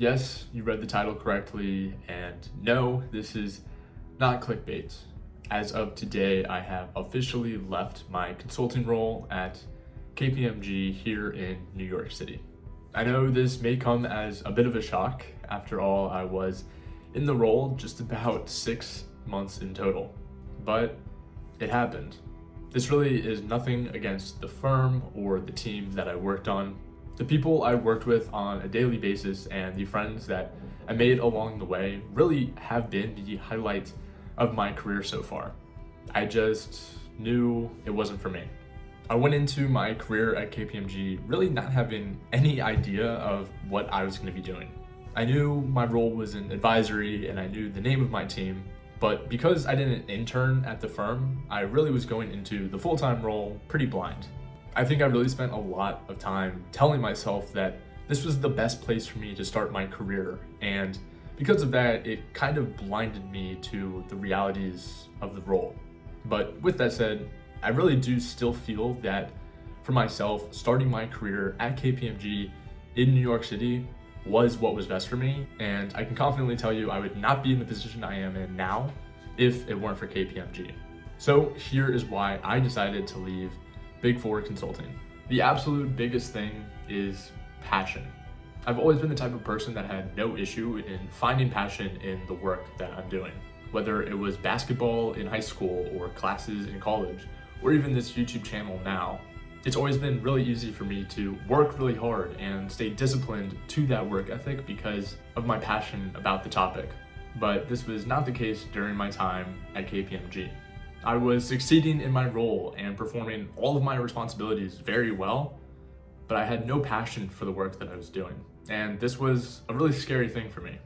Yes, you read the title correctly, and no, this is not clickbait. As of today, I have officially left my consulting role at KPMG here in New York City. I know this may come as a bit of a shock. After all, I was in the role just about 6 months in total, but it happened. This really is nothing against the firm or the team that I worked on. The people I worked with on a daily basis and the friends that I made along the way really have been the highlight of my career so far. I just knew it wasn't for me. I went into my career at KPMG really not having any idea of what I was going to be doing. I knew my role was in advisory and I knew the name of my team, but because I didn't intern at the firm, I really was going into the full-time role pretty blind. I think I really spent a lot of time telling myself that this was the best place for me to start my career, and because of that, it kind of blinded me to the realities of the role. But with that said, I really do still feel that for myself, starting my career at KPMG in New York City was what was best for me, and I can confidently tell you I would not be in the position I am in now if it weren't for KPMG. So here is why I decided to leave Big Four consulting. The absolute biggest thing is passion. I've always been the type of person that had no issue in finding passion in the work that I'm doing, whether it was basketball in high school or classes in college, or even this YouTube channel now. It's always been really easy for me to work really hard and stay disciplined to that work ethic because of my passion about the topic. But this was not the case during my time at KPMG. I was succeeding in my role and performing all of my responsibilities very well, but I had no passion for the work that I was doing. And this was a really scary thing for me.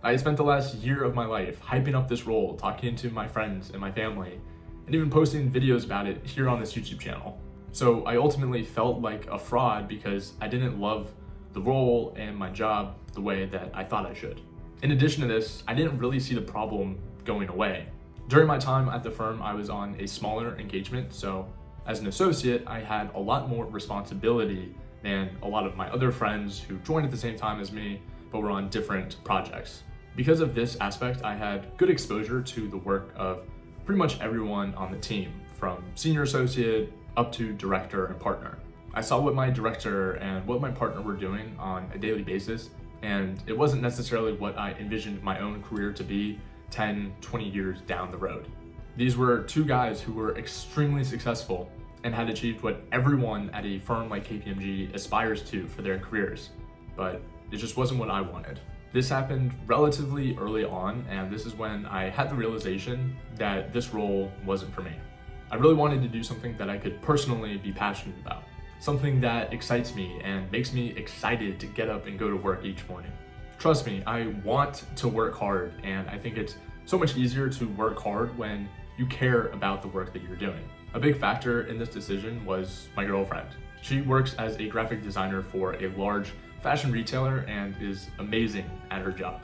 I spent the last year of my life hyping up this role, talking to my friends and my family, and even posting videos about it here on this YouTube channel. So I ultimately felt like a fraud because I didn't love the role and my job the way that I thought I should. In addition to this, I didn't really see the problem going away. During my time at the firm, I was on a smaller engagement, so as an associate, I had a lot more responsibility than a lot of my other friends who joined at the same time as me, but were on different projects. Because of this aspect, I had good exposure to the work of pretty much everyone on the team, from senior associate up to director and partner. I saw what my director and what my partner were doing on a daily basis, and it wasn't necessarily what I envisioned my own career to be 10, 20 years down the road. These were two guys who were extremely successful and had achieved what everyone at a firm like KPMG aspires to for their careers, but it just wasn't what I wanted. This happened relatively early on, and this is when I had the realization that this role wasn't for me. I really wanted to do something that I could personally be passionate about, something that excites me and makes me excited to get up and go to work each morning. Trust me, I want to work hard, and I think it's so much easier to work hard when you care about the work that you're doing. A big factor in this decision was my girlfriend. She works as a graphic designer for a large fashion retailer and is amazing at her job.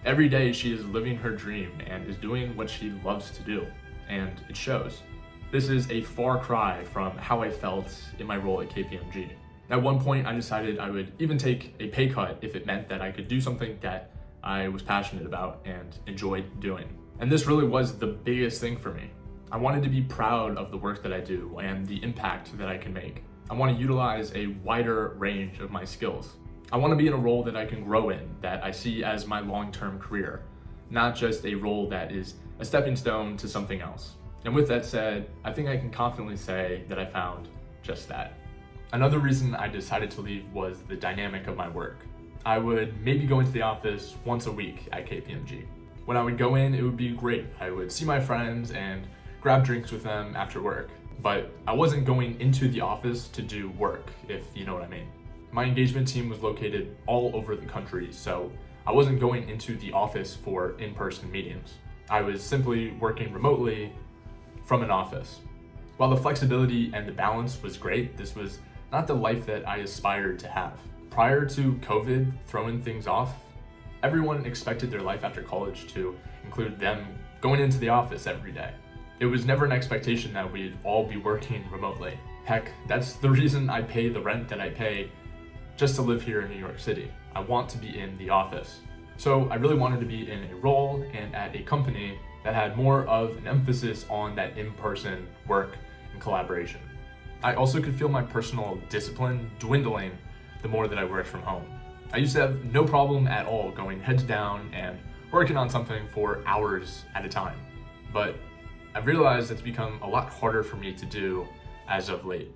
Every day she is living her dream and is doing what she loves to do, and it shows. This is a far cry from how I felt in my role at KPMG. At one point, I decided I would even take a pay cut if it meant that I could do something that I was passionate about and enjoyed doing. And this really was the biggest thing for me. I wanted to be proud of the work that I do and the impact that I can make. I want to utilize a wider range of my skills. I want to be in a role that I can grow in, that I see as my long-term career, not just a role that is a stepping stone to something else. And with that said, I think I can confidently say that I found just that. Another reason I decided to leave was the dynamic of my work. I would maybe go into the office once a week at KPMG. When I would go in, it would be great. I would see my friends and grab drinks with them after work. But I wasn't going into the office to do work, if you know what I mean. My engagement team was located all over the country, so I wasn't going into the office for in-person meetings. I was simply working remotely from an office. While the flexibility and the balance was great, this was not the life that I aspired to have. Prior to COVID throwing things off, everyone expected their life after college to include them going into the office every day. It was never an expectation that we'd all be working remotely. Heck, that's the reason I pay the rent that I pay just to live here in New York City. I want to be in the office. So I really wanted to be in a role and at a company that had more of an emphasis on that in-person work and collaboration. I also could feel my personal discipline dwindling the more that I worked from home. I used to have no problem at all going heads down and working on something for hours at a time. But I've realized it's become a lot harder for me to do as of late.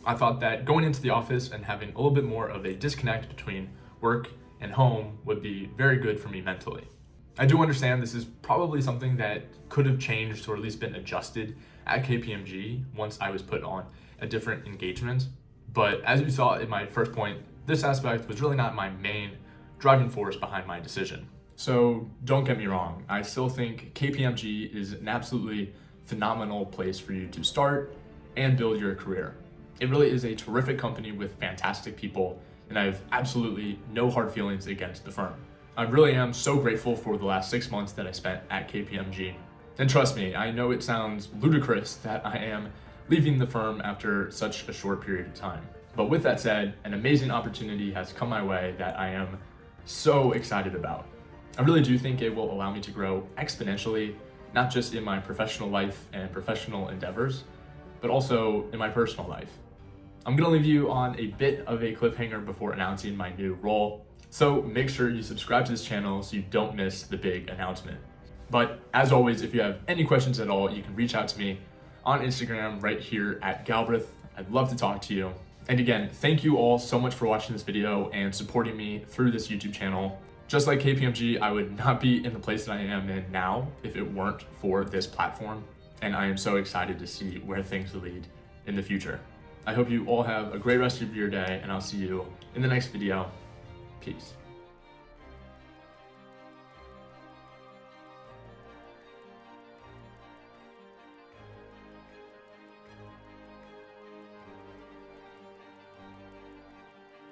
I thought that going into the office and having a little bit more of a disconnect between work and home would be very good for me mentally. I do understand this is probably something that could have changed or at least been adjusted at KPMG once I was put on a different engagement. But as you saw in my first point, this aspect was really not my main driving force behind my decision. So don't get me wrong, I still think KPMG is an absolutely phenomenal place for you to start and build your career. It really is a terrific company with fantastic people, and I have absolutely no hard feelings against the firm. I really am so grateful for the last 6 months that I spent at KPMG. And trust me, I know it sounds ludicrous that I am leaving the firm after such a short period of time. But with that said, an amazing opportunity has come my way that I am so excited about. I really do think it will allow me to grow exponentially, not just in my professional life and professional endeavors, but also in my personal life. I'm gonna leave you on a bit of a cliffhanger before announcing my new role, so make sure you subscribe to this channel so you don't miss the big announcement. But as always, if you have any questions at all, you can reach out to me on Instagram right here at Galbraith. I'd love to talk to you. And again, thank you all so much for watching this video and supporting me through this YouTube channel. Just like KPMG, I would not be in the place that I am in now if it weren't for this platform. And I am so excited to see where things lead in the future. I hope you all have a great rest of your day, and I'll see you in the next video. Peace.